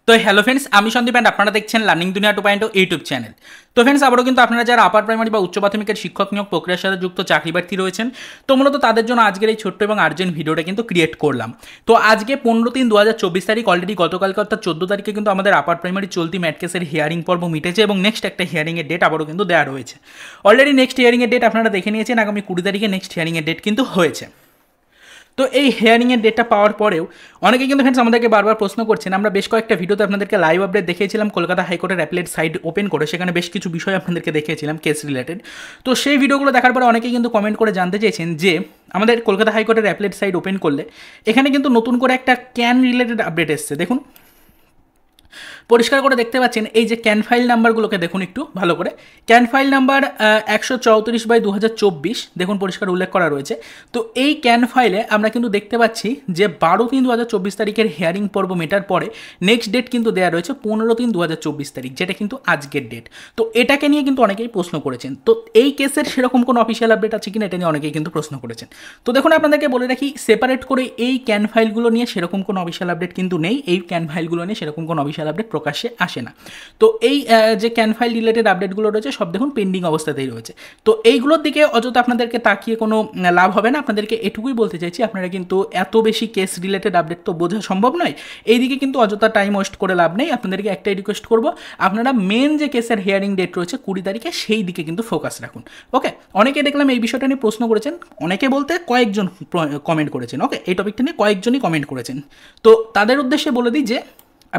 তো hello friends, আমি Sandeep and আপনারা দেখছেন লার্নিং দুনিয়া 2.0 ইউটিউব চ্যানেল। তো ফ্রেন্ডস, আবারও কিন্তু আপনারা যারা আপার প্রাইমারি বা উচ্চ প্রাথমিকের শিক্ষক নিয়োগ প্রক্রিয়ার সাথে যুক্ত চাকরি প্রার্থী রয়েছেন, তো মূলত তাদের জন্য আজকের এই ছোট্ট এবং আর্জেন্ট ভিডিওটা কিন্তু ক্রিয়েট করলাম। তো আজকে 15/3/2024 তারিখ, অলরেডি গতকালকে অর্থাৎ 14 তারিখে কিন্তু আমাদের আপার প্রাইমারি চলতি ম্যাট কেসের হিয়ারিং পর্ব মিটেছে এবং নেক্সট একটা হিয়ারিংয়ের ডেট আবারও কিন্তু দেওয়া রয়েছে। অলরেডি নেক্সট হিয়ারিংয়ের ডেট আপনারা দেখে নিয়েছেন, আগামী 20 তারিখে নেক্সট হিয়ারিংয়ের ডেট কিন্তু হয়েছে। তো এই হিয়ারিংয়ের ডেটটা পাওয়ার পরেও অনেকে কিন্তু ফ্রেন্ডস আমাদেরকে বারবার প্রশ্ন করছেন। আমরা বেশ কয়েকটা ভিডিওতে আপনাদেরকে লাইভ আপডেট দেখিয়েছিলাম কলকাতা হাইকোর্টের অ্যাপিলেট সাইট ওপেন করে, সেখানে বেশ কিছু বিষয় আপনাদেরকে দেখিয়েছিলাম কেস রিলেটেড। তো সেই ভিডিওগুলো দেখার পরে অনেকেই কিন্তু কমেন্ট করে জানতে চেয়েছেন যে আমাদের কলকাতা হাইকোর্টের অ্যাপিলেট সাইট ওপেন করলে এখানে কিন্তু নতুন করে একটা ক্যান রিলেটেড আপডেট এসছে। দেখুন পরিষ্কার করে দেখতে পাচ্ছেন, এই যে ক্যান ফাইল নাম্বারগুলোকে দেখুন একটু ভালো করে। ক্যান ফাইল নাম্বার 134/2024 দেখুন পরিষ্কার উল্লেখ করা রয়েছে। তো এই ক্যান ফাইলে আমরা কিন্তু দেখতে পাচ্ছি যে 12/3/2024 তারিখের হিয়ারিং পর্ব মেটার পরে নেক্সট ডেট কিন্তু দেওয়া রয়েছে 15/3/2024 তারিখ, যেটা কিন্তু আজকের ডেট। তো এটাকে নিয়ে কিন্তু অনেকেই প্রশ্ন করেছেন। তো এই কেসের সেরকম কোনো অফিসিয়াল আপডেট আছে কিনা এটা নিয়ে অনেকেই কিন্তু প্রশ্ন করেছেন। তো দেখুন আপনাদেরকে বলে রাখি, সেপারেট করে এই ক্যান ফাইলগুলো নিয়ে সেরকম কোনো অফিসিয়াল আপডেট কিন্তু নেই। এই ক্যান ফাইলগুলো নিয়ে সেরকম কোনো অফিসিয়াল আপডেট প্রকাশ্যে আসে না। তো এই যে ক্যান ফাইল রিলেটেড আপডেটগুলো রয়েছে সব দেখুন পেন্ডিং অবস্থাতেই রয়েছে। তো এইগুলোর দিকে অযথা আপনাদেরকে তাকিয়ে কোনো লাভ হবে না। আপনাদেরকে এটুকুই বলতে চাইছি, আপনারা কিন্তু এত বেশি কেস রিলেটেড আপডেট তো বোঝা সম্ভব নয়, এইদিকে কিন্তু অযথা টাইম ওয়েস্ট করে লাভ নেই। আপনাদেরকে একটাই রিকোয়েস্ট করবো, আপনারা মেন যে কেসের হিয়ারিং ডেট রয়েছে 20 তারিখে সেই দিকে কিন্তু ফোকাস রাখুন। ওকে, অনেকে দেখলাম এই বিষয়টা নিয়ে প্রশ্ন করেছেন, অনেকে বলতে কয়েকজন কমেন্ট করেছেন। ওকে, এই টপিকটা নিয়ে কয়েকজনই কমেন্ট করেছেন। তো তাদের উদ্দেশ্যে বলে দিই যে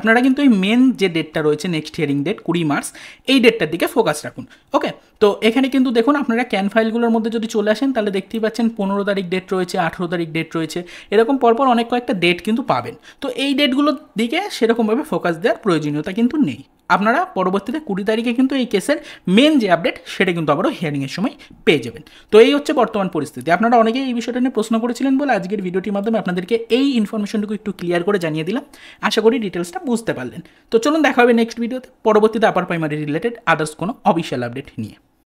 আপনারা কিন্তু এই মেন যে ডেটটা রয়েছে নেক্সট হিয়ারিং ডেট 20 মার্চ, এই ডেটটার দিকে ফোকাস রাখুন। ওকে, তো এখানে কিন্তু দেখুন আপনারা ক্যান ফাইলগুলোর মধ্যে যদি চলে আসেন তাহলে দেখতেই পাচ্ছেন 15 তারিখ ডেট রয়েছে, 18 তারিখ ডেট রয়েছে, এরকম পরপর অনেক কয়েকটা ডেট কিন্তু পাবেন। তো এই ডেটগুলোর দিকে সেরকমভাবে ফোকাস দেওয়ার প্রয়োজনীয়তা কিন্তু নেই। আপনারা পরবর্তীতে 20 তারিখে কিন্তু এই কেসের মেন যে আপডেট সেটা কিন্তু আবারও হিয়ারিংয়ের সময় পেয়ে যাবেন। তো এই হচ্ছে বর্তমান পরিস্থিতি। আপনারা অনেকেই এই বিষয়টা নিয়ে প্রশ্ন করেছিলেন বলে আজকের ভিডিওটির মাধ্যমে আপনাদেরকে এই ইনফরমেশনটুকু একটু ক্লিয়ার করে জানিয়ে দিলাম। আশা করি ডিটেলসটা বুঝতে পারলেন। তো চলুন দেখা হবে নেক্সট ভিডিওতে পরবর্তীতে আপার প্রাইমারি রিলেটেড আদার্স কোনো অফিসিয়াল আপডেট নিয়ে।